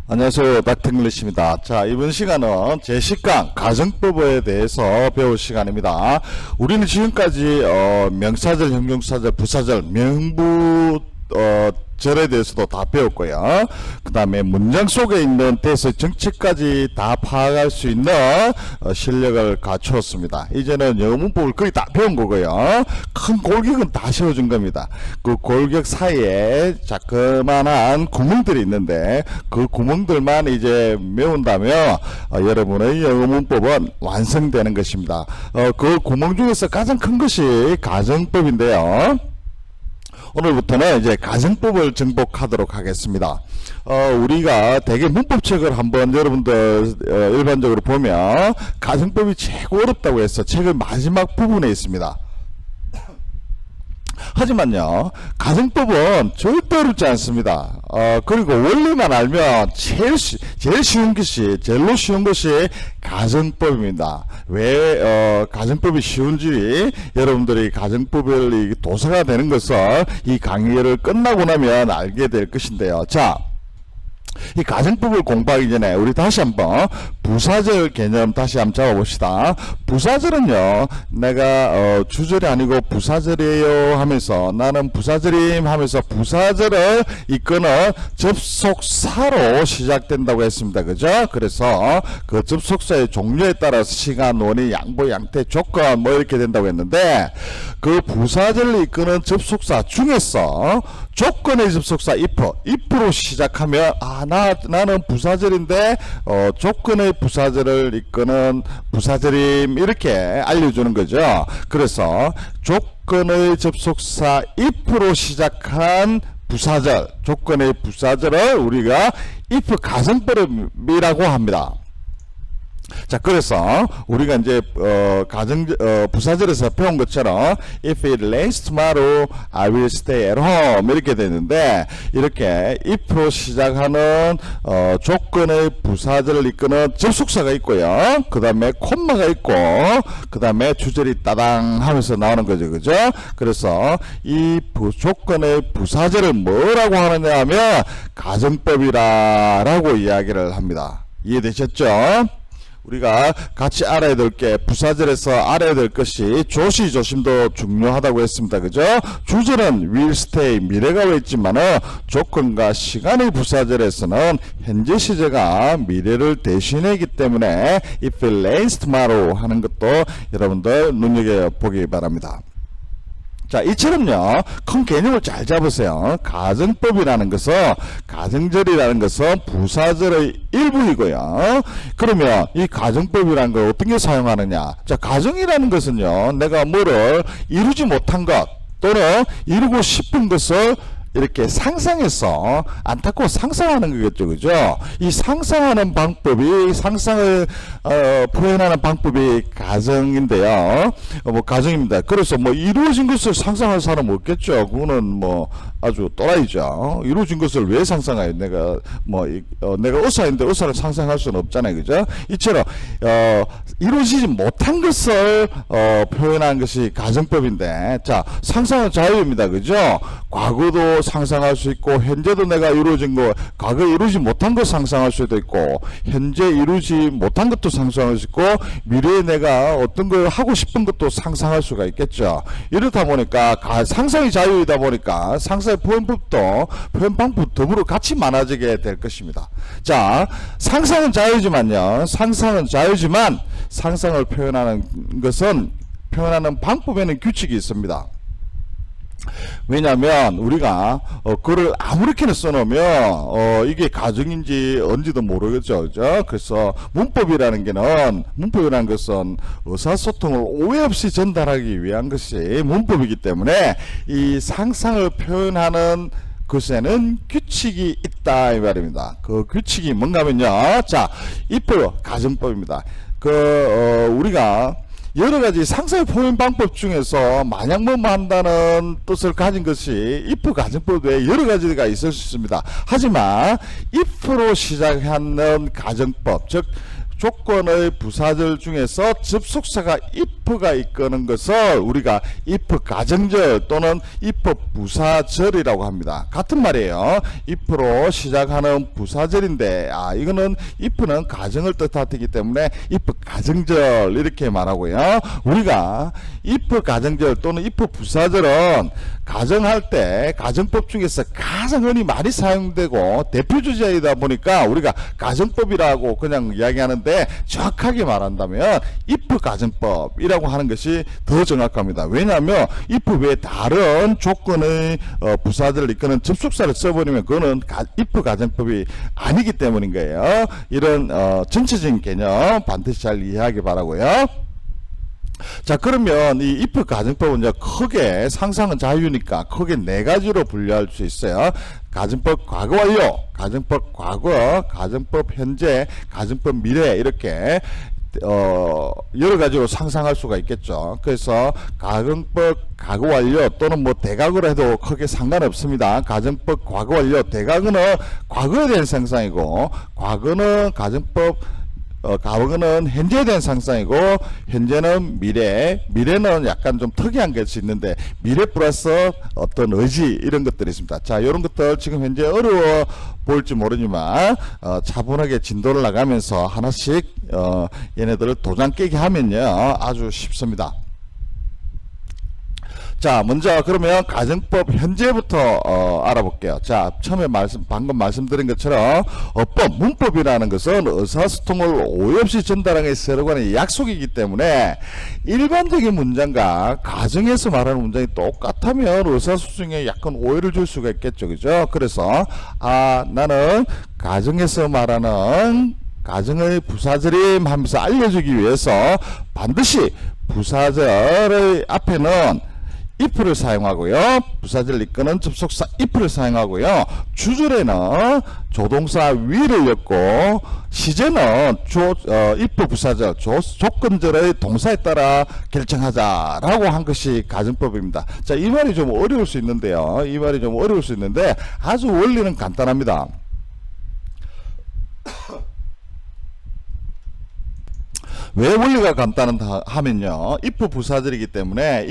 안녕하세요. 닥터잉글리시입니다. 자, 이번 시간은 제10강 가정법에 대해서 배울 시간입니다. 우리는 지금까지 명사절, 형용사절, 부사절, 명부 절에 대해서도 다 배웠고요. 그 다음에 문장 속에 있는 대세 정체까지 다 파악할 수 있는 실력을 갖추었습니다. 이제는 영어 문법을 거의 다 배운 거고요. 큰 골격은 다 세워준 겁니다. 그 골격 사이에 자그마한 구멍들이 있는데 그 구멍들만 이제 메운다면 여러분의 영어 문법은 완성되는 것입니다. 그 구멍 중에서 가장 큰 것이 가정법인데요. 오늘부터는 이제 가정법을 정복하도록 하겠습니다. 우리가 대개 문법책을 한번 여러분들 일반적으로 보면 가정법이 최고 어렵다고 해서 책의 마지막 부분에 있습니다. 하지만요, 가정법은 절대 어렵지 않습니다. 그리고 원리만 알면 제일 쉬운 것이, 제일로 쉬운 것이 가정법입니다. 왜 가정법이 쉬운지 여러분들이 가정법을 도사가 되는 것을 이 강의를 끝나고 나면 알게 될 것인데요. 자, 이 가정법을 공부하기 전에 우리 다시 한번 부사절 개념 다시 한번 잡아봅시다. 부사절은요, 내가 주절이 아니고 부사절이에요 하면서 나는 부사절임 하면서 부사절을 이끄는 접속사로 시작된다고 했습니다. 그죠? 그래서 그 접속사의 종류에 따라서 시간, 원의, 양보, 양태, 조건 뭐 이렇게 된다고 했는데 그 부사절을 이끄는 접속사 중에서 조건의 접속사 if로 시작하면 나는 부사절인데 조건의 부사절을 이끄는 부사절임 이렇게 알려주는 거죠. 그래서 조건의 접속사 if로 시작한 부사절, 조건의 부사절을 우리가 if 가정법이라고 합니다. 자, 그래서 우리가 이제 부사절에서 배운 것처럼 if it rains tomorrow, I will stay at home 이렇게 되는데 이렇게 if로 시작하는 조건의 부사절을 이끄는 접속사가 있고요. 그 다음에 콤마가 있고 그 다음에 주절이 따당 하면서 나오는 거죠. 그죠? 그래서 이 조건의 부사절을 뭐라고 하느냐 하면 가정법이라고 이야기를 합니다. 이해되셨죠? 우리가 같이 알아야 될 게 부사절에서 알아야 될 것이 조시조심도 중요하다고 했습니다. 그죠? 주절은 will stay 미래가 와 있지만은 조건과 시간의 부사절에서는 현재 시제가 미래를 대신하기 때문에 if it rains tomorrow 하는 것도 여러분들 눈여겨보기 바랍니다. 자, 이처럼요, 큰 개념을 잘 잡으세요. 가정법이라는 것은, 가정절이라는 것은 부사절의 일부이고요. 그러면 이 가정법이라는 걸 어떻게 사용하느냐? 자, 가정이라는 것은요, 내가 뭐를 이루지 못한 것 또는 이루고 싶은 것을 이렇게 상상해서 안타까워 상상하는 거겠죠. 그죠? 이 상상하는 방법이 상상을 표현하는 방법이 가정인데요. 가정입니다. 그래서 뭐 이루어진 것을 상상할 사람 없겠죠. 그거는 뭐 아주 또라이죠. 이루어진 것을 왜 상상해요? 내가 내가 의사인데 의사를 상상할 수는 없잖아요. 그죠? 이처럼 이루어지지 못한 것을 표현하는 것이 가정법인데, 자, 상상은 자유입니다. 그죠? 과거도 상상할 수 있고 현재도 내가 이루어진 거, 과거에 이루지 못한 것 상상할 수도 있고 현재 이루지 못한 것도 상상할 수 있고 미래에 내가 어떤 걸 하고 싶은 것도 상상할 수가 있겠죠. 이렇다 보니까 상상이 자유이다 보니까 상상의 표현 방법도 더불어 같이 많아지게 될 것입니다. 자, 상상은 자유지만 상상을 표현하는 방법에는 규칙이 있습니다. 왜냐하면 우리가 글을 아무렇게나 써놓으면 이게 가정인지 언지도 모르겠죠. 그죠? 그래서 문법이라는 것은 의사소통을 오해 없이 전달하기 위한 것이 문법이기 때문에 이 상상을 표현하는 것에는 규칙이 있다 이 말입니다. 그 규칙이 뭔가면요, 자, if 가정법입니다. 우리가 여러가지 상상의 표현 방법 중에서 만약 뭐뭐 한다는 뜻을 가진 것이 if 가정법에 여러가지가 있을 수 있습니다. 하지만 if로 시작하는 가정법, 즉 조건의 부사절 중에서 접속사가 if가 이끄는 것을 우리가 if 가정절 또는 if 부사절이라고 합니다. 같은 말이에요. if로 시작하는 부사절인데 이거는 if는 가정을 뜻하기 때문에 if 가정절 이렇게 말하고요. 우리가 if 가정절 또는 if 부사절은 가정할 때 가정법 중에서 가장 흔히 많이 사용되고 대표 주제이다 보니까 우리가 가정법이라고 그냥 이야기하는데 정확하게 말한다면 if 가정법이라고 하는 것이 더 정확합니다. 왜냐하면 if 외에 다른 조건의 부사절을 이끄는 접속사를 써버리면 그거는 if 가정법이 아니기 때문인 거예요. 이런 전체적인 개념 반드시 잘 이해하기 바라고요. 자, 그러면 이 if 가정법은 이제 크게 상상은 자유니까 크게 네 가지로 분류할 수 있어요. 가정법 과거 완료, 가정법 과거, 가정법 현재, 가정법 미래 이렇게 여러 가지로 상상할 수가 있겠죠. 그래서 가정법 과거 완료 또는 뭐 대각으로 해도 크게 상관없습니다. 가정법 과거 완료, 대각은 과거에 대한 상상이고 과거는 가정법 과거는 현재에 대한 상상이고 현재는 미래, 미래는 약간 좀 특이한 것이 있는데 미래 플러스 어떤 의지 이런 것들이 있습니다. 자, 이런 것들 지금 현재 어려워 보일지 모르지만 차분하게 진도를 나가면서 하나씩 얘네들을 도장 깨게 하면요 아주 쉽습니다. 자, 먼저 그러면 가정법 현재부터 알아볼게요. 자, 처음에 방금 말씀드린 것처럼 어법, 문법이라는 것은 의사소통을 오해 없이 전달하는 것에 관한 약속이기 때문에 일반적인 문장과 가정에서 말하는 문장이 똑같다면 의사소통에 약간 오해를 줄 수가 있겠죠. 그죠? 그래서 나는 가정에서 말하는 가정의 부사절임 하면서 알려주기 위해서 반드시 부사절의 앞에는 if를 사용하고요. 부사절 이끄는 접속사 if를 사용하고요. 주절에는 조동사 will을 엮고 시제는 if 부사절 조건절의 동사에 따라 결정하자라고 한 것이 가정법입니다. 자, 이 말이 좀 어려울 수 있는데요. 이 말이 좀 어려울 수 있는데 아주 원리는 간단합니다. 왜 원리가 간단하다 하면요, if 부사절이기 때문에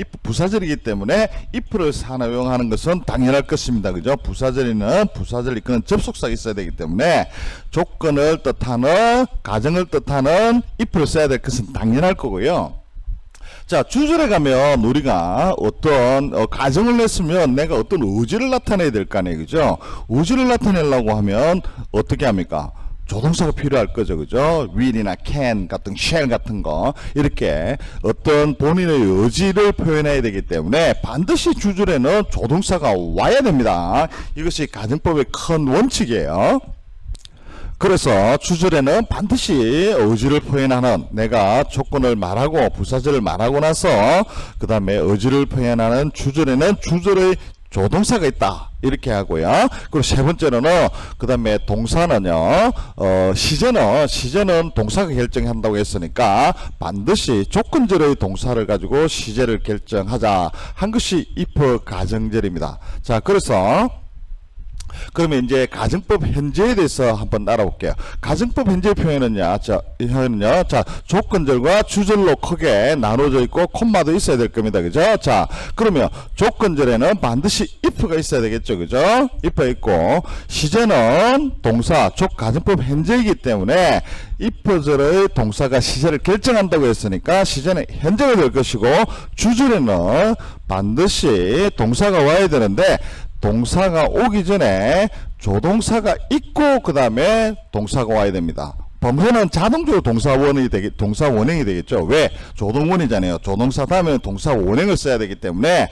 if를 사용하는 것은 당연할 것입니다. 그죠? 부사절에는 부사절 이끄는 접속사가 있어야 되기 때문에 조건을 뜻하는 가정을 뜻하는 if를 써야 될 것은 당연할 거고요. 자, 주절에 가면 우리가 어떤 가정을 냈으면 내가 어떤 의지를 나타내야 될 거 아니에요. 그죠? 의지를 나타내려고 하면 어떻게 합니까? 조동사가 필요할 거죠. 그죠? will이나 can 같은 shall 같은 거 이렇게 어떤 본인의 의지를 표현해야 되기 때문에 반드시 주절에는 조동사가 와야 됩니다. 이것이 가정법의 큰 원칙이에요. 그래서 주절에는 반드시 의지를 표현하는 내가 조건을 말하고 부사절을 말하고 나서 그 다음에 의지를 표현하는 주절에는 주절의 조동사가 있다 이렇게 하고요. 그리고 세 번째로는 그 다음에 동사는요 시제는 동사가 결정한다고 했으니까 반드시 조건절의 동사를 가지고 시제를 결정하자 한 것이 if 가정절입니다. 자, 그래서 그러면 이제 가정법 현재에 대해서 한번 알아볼게요. 가정법 현재 표현은요, 자, 조건절과 주절로 크게 나눠져 있고 콤마도 있어야 될 겁니다. 그죠? 자, 그러면 조건절에는 반드시 if가 있어야 되겠죠. 그죠? if 있고 시제는 동사, 가정법 현재이기 때문에 if절의 동사가 시제를 결정한다고 했으니까 시제는 현재가 될 것이고 주절에는 반드시 동사가 와야 되는데 동사가 오기 전에 조동사가 있고 그 다음에 동사가 와야 됩니다. 범죄는 자동적으로 동사 원형이 되겠죠. 왜? 조동원이잖아요. 조동사 다음에 동사 원형을 써야 되기 때문에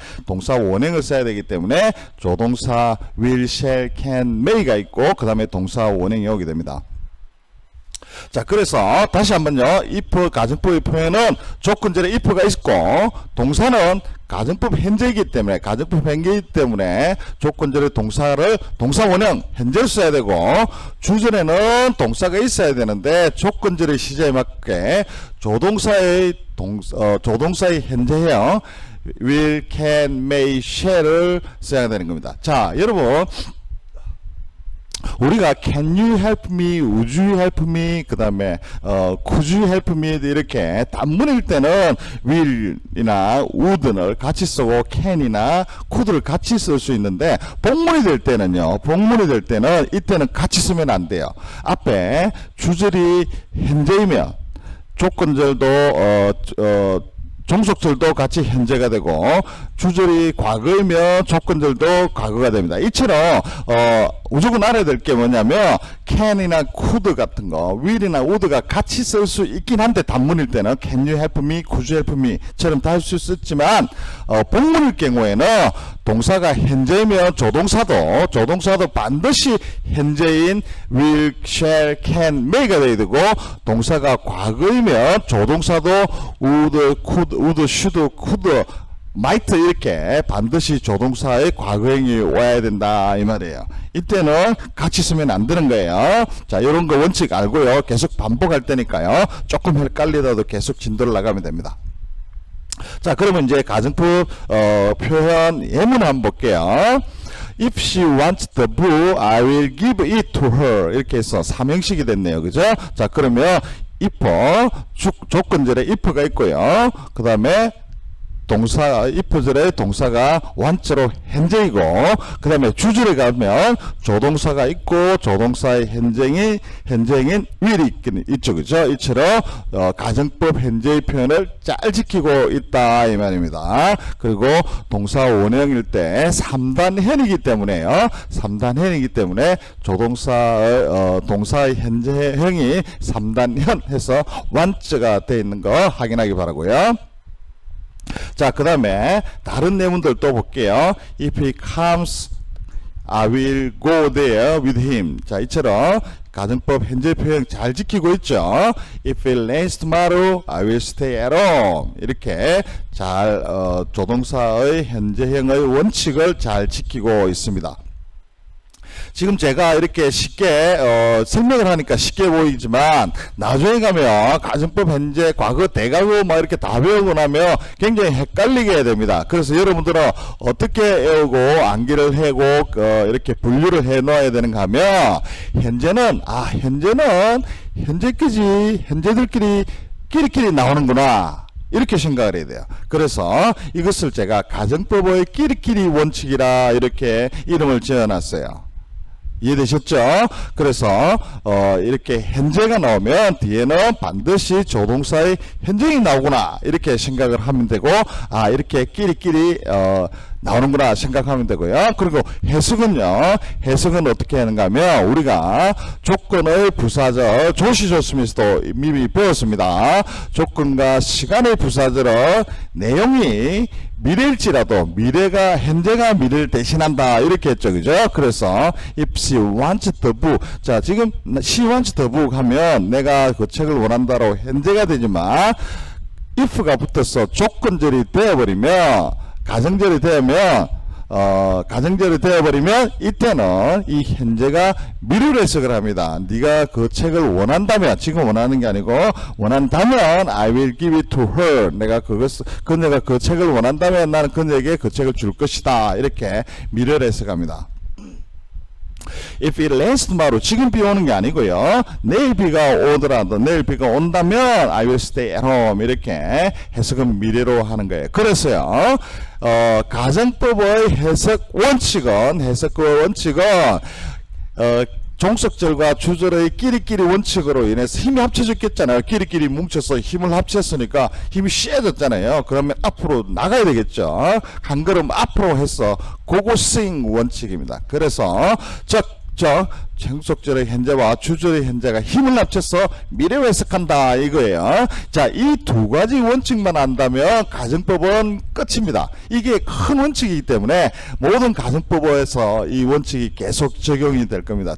조동사 will, shall, can, may가 있고 그 다음에 동사 원형이 오게 됩니다. 자, 그래서 다시 한번요. if 가정법의 표현은 조건절에 if가 있고 동사는 가정법 현재이기 때문에 조건절의 동사 원형 현재를 써야 되고 주절에는 동사가 있어야 되는데 조건절의 시제에 맞게 조동사의 현재형 will, can, may, shall을 써야 되는 겁니다. 자, 여러분 우리가 can you help me, would you help me, 그 다음에 could you help me 이렇게 단문일 때는 will이나 would를 같이 쓰고 can이나 could를 같이 쓸 수 있는데 복문이 될 때는요, 복문이 될 때는 이때는 같이 쓰면 안 돼요. 앞에 주절이 현재이면 조건절도 종속절도 같이 현재가 되고 주절이 과거이면 조건절도 과거가 됩니다. 이처럼 무조건 알아야 될 게 뭐냐면 can이나 could 같은 거, will이나 would가 같이 쓸 수 있긴 한데 단문일 때는 can you help me, could you help me 처럼 다 할 수 있지만 복문일 경우에는 동사가 현재이면 조동사도 반드시 현재인 will, shall, can, may가 돼야 되고 동사가 과거이면 조동사도 would, could, should, could, might 이렇게 반드시 조동사의 과거형이 와야 된다 이 말이에요. 이때는 같이 쓰면 안 되는 거예요. 자, 이런 거 원칙 알고요. 계속 반복할 때니까요. 조금 헷갈리더라도 계속 진도를 나가면 됩니다. 자, 그러면 이제 가정법 표현 예문 한번 볼게요. If she wants the blue, I will give it to her. 이렇게 해서 삼형식이 됐네요. 그죠? 자, 그러면 if 조건절에 if가 있고요. 그 다음에 동사, if절에 동사가 want로 현재이고, 그 다음에 주절에 가면 조동사가 있고, 조동사의 현재인 will이 있죠. 그죠? 이처럼, 가정법 현재의 표현을 잘 지키고 있다, 이 말입니다. 그리고 동사 원형일 때 3단현이기 때문에요. 3단현이기 때문에 조동사의, 동사의 현재형이 3단현 해서 want가 되어 있는 거 확인하기 바라고요. 자, 그 다음에 다른 내용들 또 볼게요. If he comes, I will go there with him. 자, 이처럼 가정법 현재 표현 잘 지키고 있죠. If it rains tomorrow, I will stay at home. 이렇게 잘 조동사의 현재형의 원칙을 잘 지키고 있습니다. 지금 제가 이렇게 쉽게 설명을 하니까 쉽게 보이지만 나중에 가면 가정법 현재 과거 대과거 막 이렇게 다 배우고 나면 굉장히 헷갈리게 해야 됩니다. 그래서 여러분들은 어떻게 외우고 암기를 하고 이렇게 분류를 해 놓아야 되는가 하면 현재는 현재들끼리 끼리끼리 나오는구나 이렇게 생각을 해야 돼요. 그래서 이것을 제가 가정법의 끼리끼리 원칙이라 이렇게 이름을 지어놨어요. 이해되셨죠? 그래서 이렇게 현재가 나오면 뒤에는 반드시 조동사의 현재이 나오구나 이렇게 생각을 하면 되고 이렇게 끼리끼리 나오는구나 생각하면 되고요. 그리고 해석은 어떻게 하는가 하면 우리가 조건의 부사절 조시 조심에서도 이미 배웠습니다. 조건과 시간의 부사절은 내용이 미래일지라도 현재가 미래를 대신한다 이렇게 했죠. 그죠? 그래서 if she wants the book, 자, 지금 she wants the book 하면 내가 그 책을 원한다로 현재가 되지만 if가 붙어서 조건절이 되어버리면 가정절이 되어버리면 이때는 이 현재가 미래로 해석을 합니다. 네가 그 책을 원한다면, 지금 원하는 게 아니고 원한다면 I will give it to her. 내가 그녀가 그 책을 원한다면 나는 그녀에게 그 책을 줄 것이다. 이렇게 미래로 해석합니다. If it rains tomorrow, 지금 비 오는 게 아니고요. 내일 비가 오더라도 내일 비가 온다면 I will stay at home 이렇게 해석은 미래로 하는 거예요. 그래서요. 가정법의 해석 원칙은 종속절과 주절의 끼리끼리 원칙으로 인해서 힘이 합쳐졌겠잖아요. 끼리끼리 뭉쳐서 힘을 합쳤으니까 힘이 씌어졌잖아요. 그러면 앞으로 나가야 되겠죠. 한 걸음 앞으로 해서 고고싱 원칙입니다. 그래서 종속절의 현재와 주절의 현재가 힘을 합쳐서 미래로 해석한다 이거예요. 자, 이 두 가지 원칙만 안다면 가정법은 끝입니다. 이게 큰 원칙이기 때문에 모든 가정법에서 이 원칙이 계속 적용이 될 겁니다.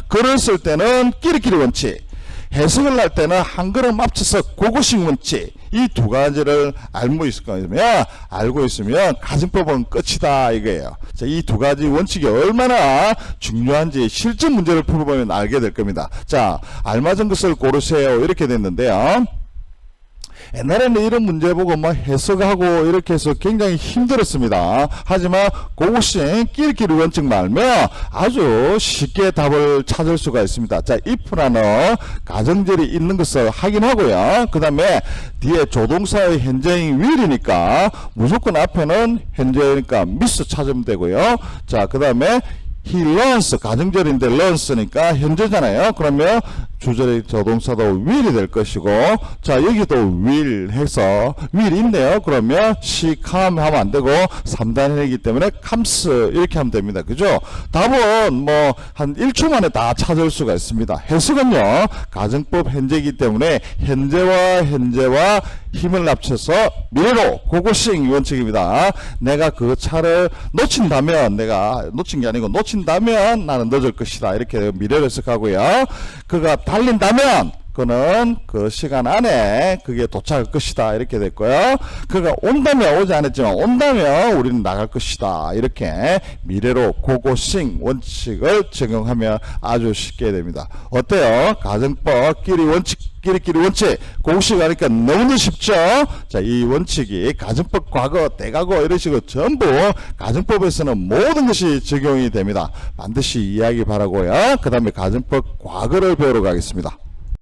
글을 쓸 때는 끼리끼리 원칙, 해석을 할 때는 한 걸음 앞서서 고고싱 원칙, 이 두 가지를 알고 있으면 가정법은 끝이다 이거예요. 자, 이 두 가지 원칙이 얼마나 중요한지 실전 문제를 풀어보면 알게 될 겁니다. 자, 알맞은 것을 고르세요 이렇게 됐는데요. 옛날에는 이런 문제 보고 막 해석하고 이렇게 해서 굉장히 힘들었습니다. 하지만 그것이 끼리끼리 원칙만 알면 아주 쉽게 답을 찾을 수가 있습니다. 자, if라는 가정절이 있는 것을 확인하고요. 그 다음에 뒤에 조동사의 현재인 will이니까 무조건 앞에는 현재니까 miss 찾으면 되고요. 자, 그 다음에 he learns, 가정절인데 learns니까 현재잖아요. 그러면 주절의 조동사도 will이 될 것이고, 자, 여기도 will 해서 will 있네요. 그러면 she come 하면 안 되고 3단이기 때문에 comes 이렇게 하면 됩니다. 그죠? 답은 뭐 한 1초 만에 다 찾을 수가 있습니다. 해석은요, 가정법 현재이기 때문에 현재와 힘을 합쳐서 미래로 고고싱 원칙입니다. 내가 그 차를 놓친다면, 내가 놓친 게 아니고 놓친다면 나는 늦을 것이다. 이렇게 미래를 해석하고요. 그가 달린다면 그는 그 시간 안에 그게 도착할 것이다. 이렇게 됐고요. 그가 온다면, 오지 않았지만 온다면 우리는 나갈 것이다. 이렇게 미래로 고고싱 원칙을 적용하면 아주 쉽게 됩니다. 어때요? 가정법 끼리끼리 원칙 공식 하니까 너무너무 쉽죠? 자, 이 원칙이 가정법 과거, 대과거 이런 식으로 전부 가정법에서는 모든 것이 적용이 됩니다. 반드시 이해하기 바라고요. 그 다음에 가정법 과거를 배우러 가겠습니다.